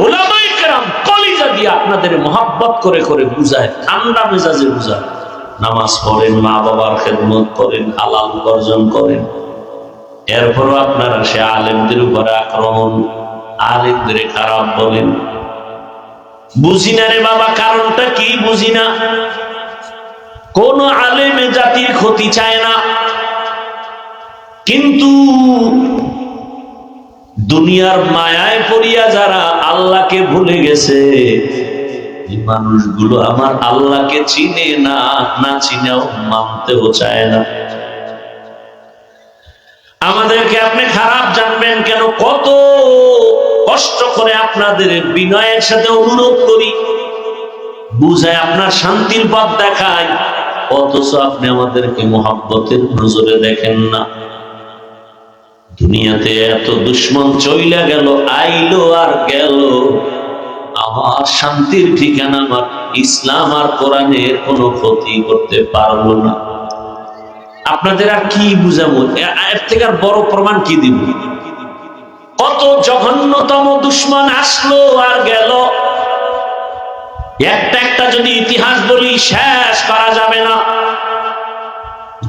উলামায়ে কেরাম কলিজা দিয়ে আপনাদের মহব্বত করে করে বুঝায়, ঠান্ডা মেজাজে বুঝায়। নামাজ পড়েন, মা বাবার খেদমত করেন, হালাল উপার্জন করেন, এরপরও আপনারা সে আলেমদের উপরে আক্রমণ, আলেমদের খারাপ বলেন। বুঝি না রে বাবা, কারণটা কি বুঝি না। কোন আলেমে জাতির ক্ষতি চায় না, কিন্তু দুনিয়ার মায়ায় পড়িয়া যারা আল্লাহকে ভুলে গেছে, এই মানুষগুলো আমার আল্লাহকে চিনে না, না চিনেও মানতেও চায় না। আমাদেরকে আপনি খারাপ জানবেন কেন? কত কষ্ট করে আপনাদের বিনয়ের সাথে অনুরোধ করি, বুঝায়, আপনার শান্তির পথ দেখায়, অথচ আপনি আমাদেরকে মহব্বতের নজরে দেখেন না। দুনিয়াতে এত দুশ্মন চইলা গেল, আইলো আর গেল, আমার শান্তির ঠিকানা আমার ইসলাম আর কোরআনের কোনো ক্ষতি করতে পারলো না। আপনাদের আর কি বুঝাবো? এর থেকে আর বড় প্রমাণ কি দিব? কত জঘন্যতম দুশ্মন আসলো আর গেল, একটা একটা যদি ইতিহাস বলি শেষ করা যাবে না।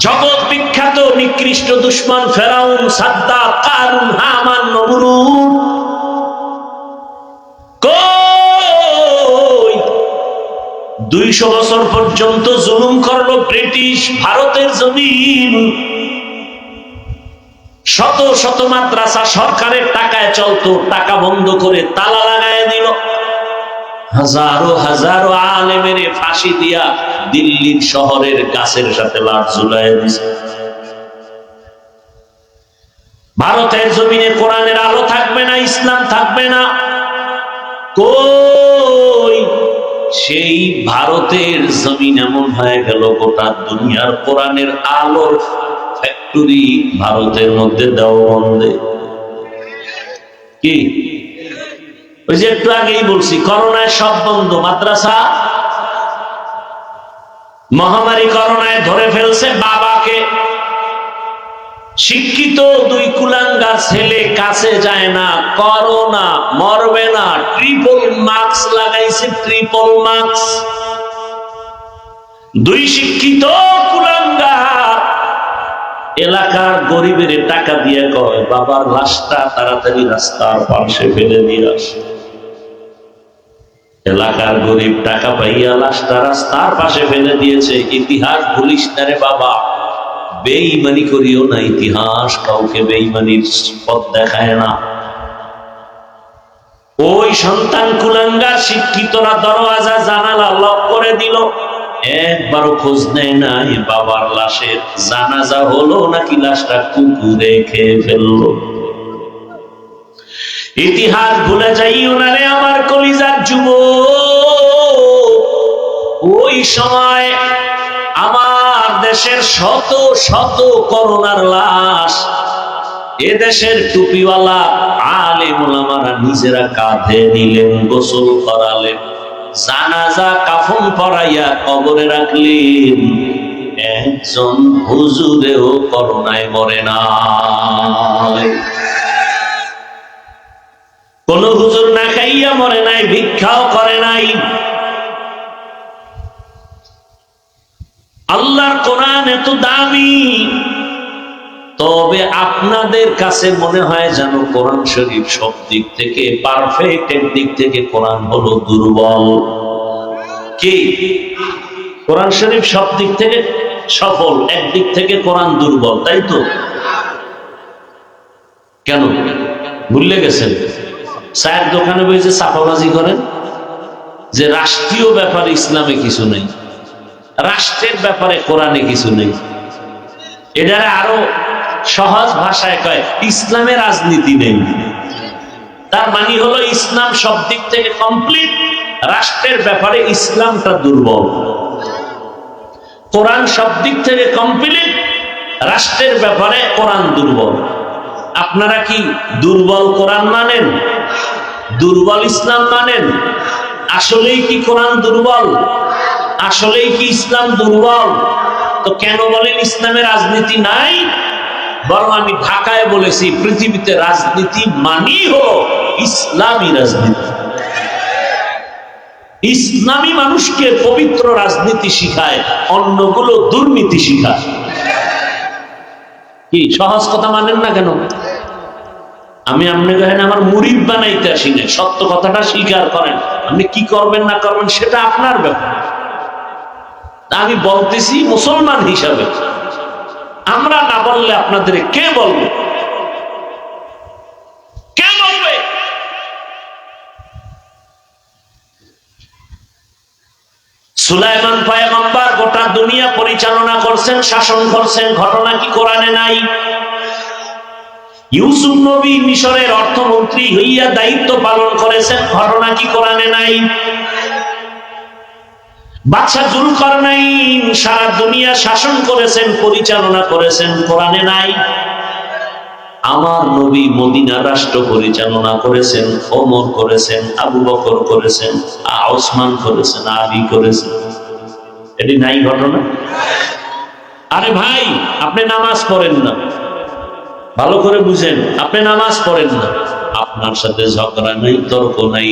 জগৎ বিখ্যাত নিকৃষ্ট দুশ্মন ফেরাউন, সাদ্দাত, কারুন, হামান, নমরুদ, কই 200 বছর পর্যন্ত জুলুম করলো ব্রিটিশ ভারতের জমিন। শত শত মাদ্রাসা সরকারের টাকায় চলতো, টাকা বন্ধ করে তালা লাগায় দিল। হাজারো হাজারো আলেমের ফাঁসি দিয়া দিল্লির শহরের গাছের সাথে লাট ঝুলায় দিছে। ভারতের জমিনে কোরআনের আলো থাকবে না, ইসলাম থাকবে না। কই সেই ভারতের জমিন এমন হয়ে গেল, গোটা দুনিয়ার কোরআনের আলোর ফ্যাক্টরি ভারতের মধ্যে দেওবন্দে। কি ওই যে একটু আগেই বলছি, করোনায় সব বন্ধ, মাদ্রাসা। মহামারী করোনায় ধরে ফেলছে বাবাকে। শিক্ষিত 2 কুলাঙ্গার ছেলে কাছে যায় না, করোনা মরবে না, ট্রিপল মাস্ক লাগাইছে, ট্রিপল মাস্ক। 2 শিক্ষিত কুলাঙ্গার এলাকার গরিবের টাকা দিয়ে কয়, বাবার লাশটা তাড়াতাড়ি রাস্তার পাশে ফেলে দিয়ে আসে। এলাকার গরিব টাকা পাইয়া লাশটা রাস্তার পাশে ফেলে দিয়েছে। ইতিহাস ভুলিস না রে বাবা, বেঈমানি করিও না, ইতিহাস কাউকে বেঈমানির পথ দেখায় না। ওই সন্তান কুলাঙ্গার শিক্ষিতরা দরওয়াজা জানালা লক করে দিল, একবারও খোঁজ নেয় না বাবার লাশের জানাজা হলো নাকি লাশটা কুকুরে খেয়ে ফেললো। ইতিহাস ভুলে যাইও না রে আমার কলিজার যুবক। ওই সময় আমার দেশের শত শত করোনার লাশ এদেশের টুপিওয়ালা আলেম ওলামারা নিজেরা কাঁধে নিলেন, গোসল করালেন, জানাজা কাফন পরাইয়া কবরে রাখলেন। একজন হুজুরেও করোনায় মরে নাই। কোন হুজুর না খাইয়া মরে নাই, ভিক্ষাও করে নাই। আল্লাহর কোরআন এত দামি, তবে আপনাদের কাছে মনে হয় যেন কোরআন শরীফ সব দিক থেকে পারফেক্ট, একদিক থেকে কোরআন হলো দুর্বল। কি কোরআন শরীফ সব দিক থেকে সফল, একদিক থেকে কোরআন দুর্বল, তাই তো? কেন ভুলে গেছেন? চায়ের দোকানে বসে চাপাবাজি করেন যে রাষ্ট্রীয় ব্যাপারে ইসলামে কিছু নেই, রাষ্ট্রের ব্যাপারে কোরআনে কিছু নেই। এটারে আরো সহজ ভাষায় কয় ইসলামে রাজনীতি নেই। তার মানে হলো ইসলাম সব দিক থেকে কমপ্লিট, রাষ্ট্রের ব্যাপারে ইসলামটা দুর্বল। কোরআন সব দিক থেকে কমপ্লিট, রাষ্ট্রের ব্যাপারে কোরআন দুর্বল। আপনারা কি দুর্বল কোরআন মানেন? দুর্বল ইসলাম মানেন? আসলেই কি কোরআন দুর্বল? আসলেই কি ইসলাম দুর্বল? তো কেন বলেন ইসলামে রাজনীতি নাই? বরং আমি ঢাকায় বলেছি পৃথিবীতে রাজনীতি মানেই হলো ইসলামী রাজনীতি। ইসলামী মানুষকে পবিত্র রাজনীতি শিখায়, অন্যগুলো দুর্নীতি শিখায়। কি সহজ কথা মানেন না কেন? আমি আপনি কহেন আমার মুরিদ বানাইতে আসি না, সত্য কথাটা স্বীকার করেন। আপনি কি করবেন না করবেন সেটা আপনার ব্যাপার। আমি বলতেছি মুসলমান হিসাবে, আমরা না বললে আপনাদের কে বলবে? কে বলবে? সুলাইমান পয়গম্বর গোটা দুনিয়া পরিচালনা করছেন, শাসন করছেন, ঘটনা কি কোরআনে নাই? ইউসুফ নবী মিশরের অর্থমন্ত্রী হইয়া দায়িত্ব পালন করেছেন, ঘটনা কি কোরআনে নাই? বাদশা জুলকারনাইন সারা দুনিয়া শাসন করেছেন, পরিচালনা করেছেন, কোরআনে নাই? আমার নবী মদিনা রাষ্ট্র পরিচালনা করেছেন, ওমর করেছেন, আবু বকর করেছেন, ওসমান করেছেন, আলী করেছেন, এটি নাই ঘটনা? আরে ভাই, আপনি নামাজ পড়েন না, ভালো করে বুঝেন, আপনি নামাজ পড়েন না, আপনার সাথে ঝগড়া নাই, তর্ক নাই,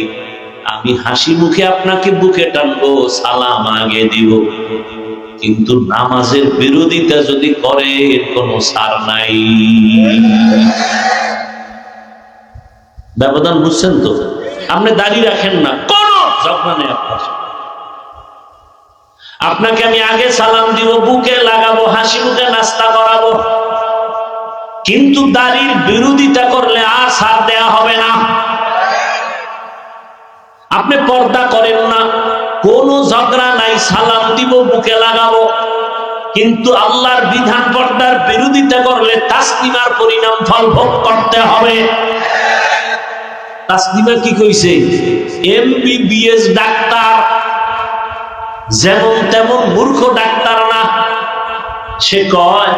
আমি হাসি মুখে আপনাকে বুকে টানবো, সালাম আগে দিব, কিন্তু নামাজের বিরোধিতা যদি করে কোনো ছাড় নাই। ব্যবধান বুঝছেন তো? আপনি দাঁড়িয়ে রাখেন না, কোনো ঝগড়া নেই আপনার। আপনাকে আমি আগে সালাম দিব, বুকে লাগাবো, হাসি মুখে নাস্তা করাবো, কিন্তু দাড়ির বিরোধিতা করলে আর ছাড় দেয়া হবে না। আপনি পর্দা করেন না, কোনো ঝগড়া নাই, সালাম দিব, বুকে লাগাবো, কিন্তু আল্লাহর বিধান পর্দার বিরোধিতা করলে তাসলিমার পরিণাম ফল ভোগ করতে হবে। তাসলিমা কি কইছে? এমবিবিএস ডাক্তার, যেমন তেমন মূর্খ ডাক্তার না। সে কয়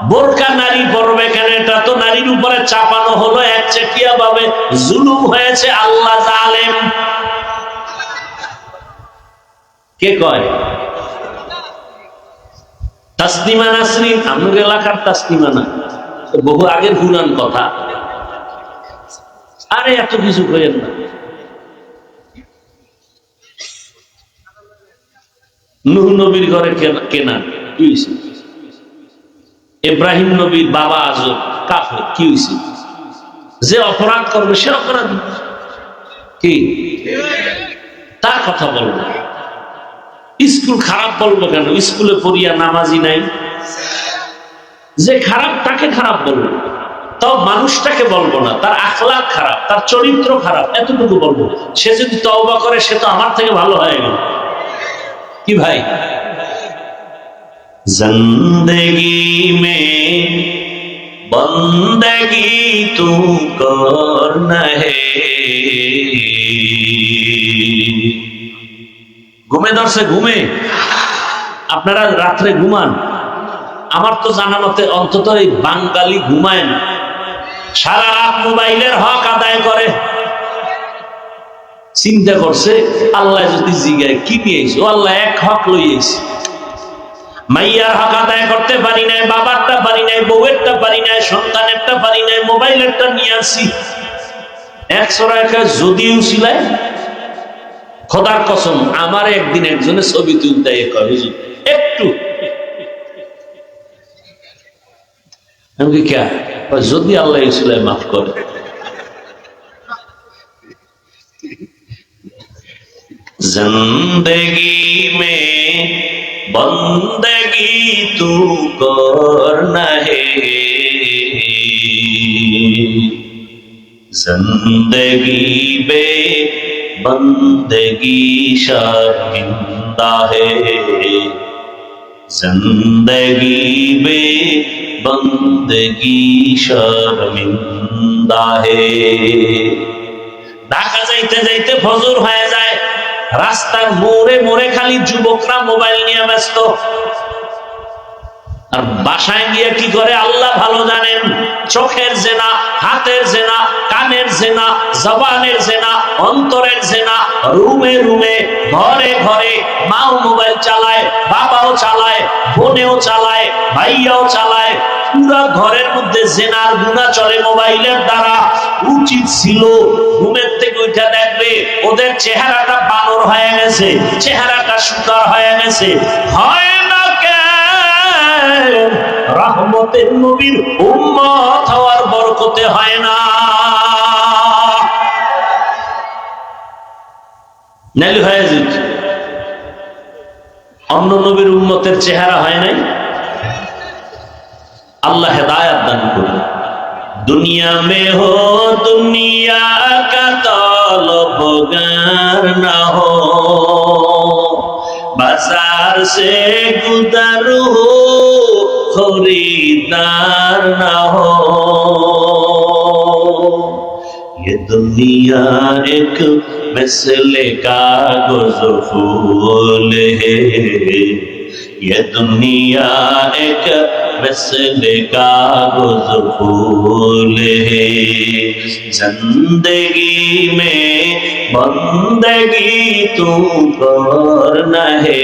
বোরকা নারী পড়বে কেন? এটা তো নারীর উপরে চাপানো হলো একচেটিয়া ভাবে, জুলুম হয়েছে, আল্লাহ জালেম। কে কয়? তাসলিমা নাসরিন, আমাদের এলাকার তাসলিমা না, বহু আগের পুরান কথা। আরে এত কিছু করেন না। নূহ নবীর ঘরে কেনা কি হয়েছে? ইব্রাহিম নবীর বাবা আজব কাফের, কি হয়েছে? যে অপরাধ করবে সে অপরাধ, কি তার কথা বলবো? স্কুল খারাপ বলবো কেন? স্কুলে পড়িয়া নামাজি নাই? যে খারাপ তাকে খারাপ বলবো, তাও মানুষটাকে বলবো না, তার আখলাক খারাপ, তার চরিত্র খারাপ, এতটুকু বলবো। সে যদি তওবা করে সে তো আমার থেকে ভালো হয়ে গেল। কি ভাই? জিন্দেগি মে বন্দেগি তু করনা হে। ঘুমে ধরছে, ঘুমে। আপনারা রাত্রে ঘুমান? আমার তো জানা মতে অন্তত এই বাঙালি ঘুমায় না, সারা রাত মোবাইলের হক আদায় করে। চিন্তা করছে আল্লাহ যদি জিগায় কি নিয়েছে, ও আল্লাহ এক হক লইয়েছে, মাইয়ার হক আদায় করতে পারি নাই, বাবারটা পারি নাই, বউয়েরটা পারি নাই, সন্তানেরটা পারি নাই, মোবাইলেরটা নিয়ে আসি। একশোরা একা যদিও ছিলাই, খোদার কসম আমার একদিন একজনে ছবি তুলতে একটু যদি আল্লাহ ইসলাম মাফ করে। জিন্দেগি মে বন্দেগি তু করনা হে, जिंदगी बे बंदगी शर्मिंदा है, जिंदगी बे बंदगी शर्मिंदा है। ঢাকা যাইতে যাইতে ফজর হয়ে যায়, রাস্তার মোড়ে মোড়ে খালি যুবকরা মোবাইল নিয়ে ব্যস্ত। আর বাসায় গিয়ে কি করে আল্লাহ ভালো জানেন। চোখের জেনা, হাতের জেনা, কানের জেনা, জবানের জেনা, অন্তরের জেনা, রুমে রুমে ঘরে ঘরে, মাও মোবাইল চালায়, বাবাও চালায়, বোনেও চালায়, ভাইয়াও চালায়, পুরা ঘরের মধ্যে জেনার গুনাহ চলে মোবাইলের দ্বারা। উচিত ছিল ঘুমের থেকে উঠে দেখবে ওদের চেহারাটা বানর হয়ে গেছে, চেহারাটা সুতার হয়ে গেছে। হয় না কেন? রহমতের নবীর উম্মত হওয়ার বরকতে হয় না। নাইলে হয়ে যেত। অন্য নবীর উম্মতের চেহারা হয় নাই। अल्लाह हिदायत दान करे। दुनिया में हो दुनिया का तलबगार ना हो, बाजार से गुजर हो खरीदार ना हो। ये दुनिया एक मिसले कागज फूल है, ये दुनिया एक मिसले कागज फूल है। जिंदगी में बंदगी तू करना है,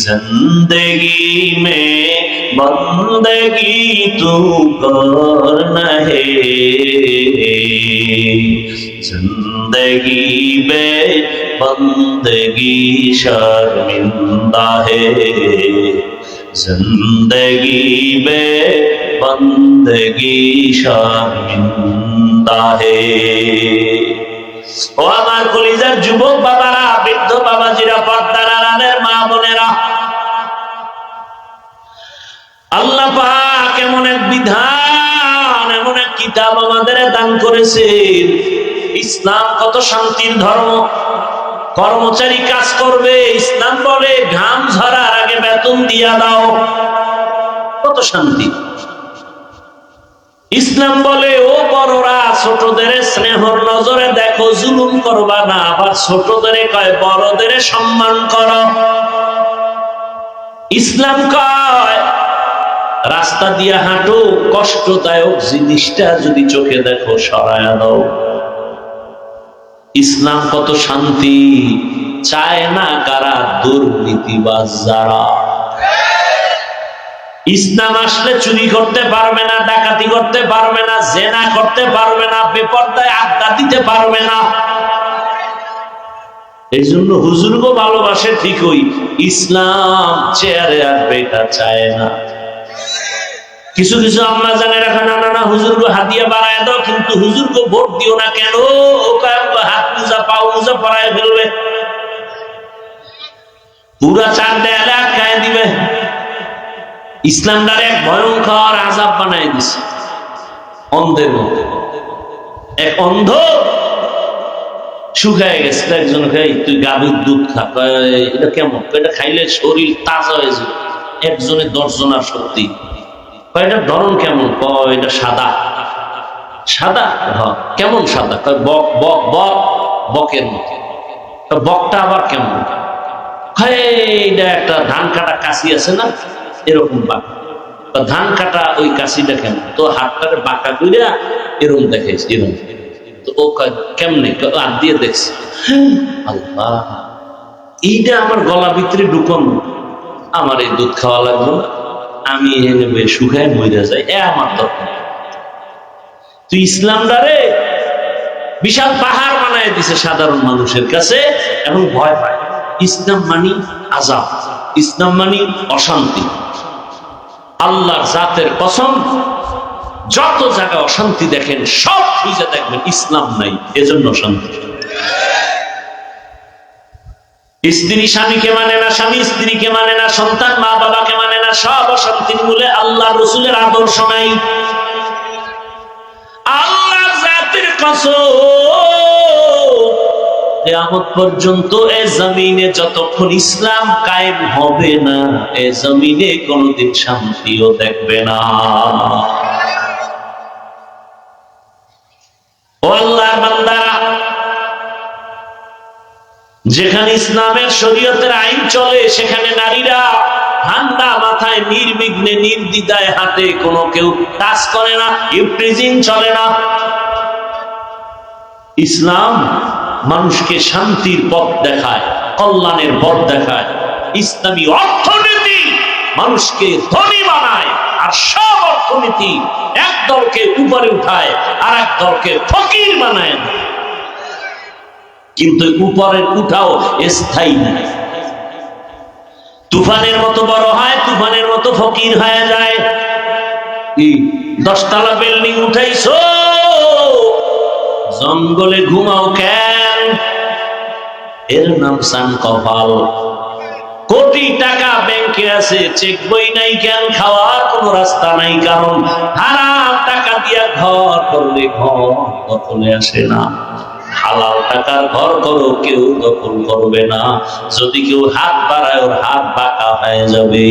जिंदगी में बंदगी तू करना है। जिंदगी में बंदगी शर्मिंदा है, जिंदगी में बंदगी शर्मिंदा है। ও আমার কলিজার যুবক বাবারা, বৃদ্ধ বাবাজিরা, পর্দার আড়ালের মা বোনেরা, আল্লাহ পাক এমন এক বিধান, এমন এক কিতাব আমাদের দান করেছেন। ইসলাম কত শান্তির ধর্ম। কর্মচারী কাজ করবে, ইসলাম বলে ঘাম ঝরার আগে বেতন দিয়া দাও। কত শান্তি। ইসলাম বলে ও বড়রা ছোটদের স্নেহর নজরে দেখো, জুলুম করবা না। আবার ছোটদের কয় বড়দের সম্মান করো। ইসলাম কয় রাস্তা দিয়ে হাঁটো, কষ্টদায়ক জিনিসটা যদি চোখে দেখো সরায়া দাও। ইসলাম কত শান্তি। চায় না কারা? দুর্নীতিবাজ যারা। ইসলাম আসলে চুরি করতে পারবে না, ডাকাতি করতে পারবে না, জেনা করতে পারবে না, বেপরদায় আড্ডা দিতে পারবে না। এই জন্য হুজুরকে ভালোবাসে ঠিকই, ইসলাম চেয়ারে আসবে এটা চায় না। কিছু কিছু আম্মা জানে রাখা, না না না হুজুরকে হাতিয়া বাড়ায় দাও, কিন্তু হুজুরকে ভোট দিও না কেন? হাত মুজা পাও মুজা পড়ায় ফেলবে, পুরা চার দেয়ালে আটকায় দিবে। ইসলামটার এক ভয়ঙ্কর আযাব বানায় দিছে অন্ধের মধ্যে। এক অন্ধ শুকায় গেছে, একজন খাই তুই গাভীর দুধ খা। এটা কেমন? এটা খাইলে শরীর তাজা হয়ে যাবে। একজনের 10 জনের শক্তি। এটা ধরন কেমন? এটা সাদা। সাদা? কেমন সাদা? বক বক বক বকের মতো। বকটা আবার কেমন? এটা একটা ধান কাটা কাশি আছে না, এরকম বাঁকা। ধান কাটা ওই কাশিটা কেমন? তো হাতটাকে বাঁকা কইরা এরকম দেখাইছে, এরকম। তো ও কেমনে? হাত দিয়ে দেখছে, আল্লাহ এইটা আমার গলা ভিতরে ঢুকানো, আমার এই দুধ খাওয়া লাগলো না, আমি এনে শুকায় মরে যাই, আমার দরকার। তুই ইসলামটারে বিশাল পাহাড় বানায় দিছে সাধারণ মানুষের কাছে, এবং ভয় পায়। ইসলাম মানি আযাব, ইসলাম মানি অশান্তি। আল্লাহর জাতের কসম, যত জায়গায় অশান্তি দেখেন সব খুঁজে দেখবেন ইসলাম নাই, এজন্য শান্তি। স্ত্রী স্বামীকে মানে না, স্বামী স্ত্রীকে মানে না, সন্তান মা বাবাকে মানে না, সব অশান্তির মূলে আল্লাহর রাসূলের আদর্শ নাই। আল্লাহর জাতের কসম, কিয়ামত পর্যন্ত এ জমিনে যতক্ষণ ইসলাম কায়েম হবে না, এ জমিনে কোনদিন শান্তিও দেখবে না। ও আল্লাহর বান্দারা, যেখানে ইসলামের শরীয়তের আইন চলে সেখানে নারীরা ঠান্ডা মাথায় নির্বিঘ্নে নির্দ্বিধায় হাতে, কোনো কেউ টাচ করে না, ইফটিজিং চলে না। ইসলাম মানুষকে শান্তির পথ দেখায়, কল্যাণের পথ দেখায়। ইসলামী অর্থনীতি মানুষকে ধনী বানায়, আর সব অর্থনীতি এক দলকে উপরে উঠায় আর এক দলকে ফকির বানায়। কিন্তু উপরের উঠাও স্থায়ী না, তুফানের মতো বড় হয়, তুফানের মতো ফকির হয়ে যায়। 10 তলা বিল্ডিং উঠাইছো, জঙ্গলে ঘুমাও কেন? এর নাম সান কপাল। কোটি টাকা ব্যাংকে আছে, চেক বই নাই কেন? খাওয়ার কোনো রাস্তা নাই, কারণ হারাম টাকা দিয়া ঘর করলে ঘর দখলে আসে না। হালাল টাকার ঘর করো, কেউ দখল করবে না। যদি কেউ হাত বাড়ায়, ওর হাত বাঁকা হয়ে যাবে।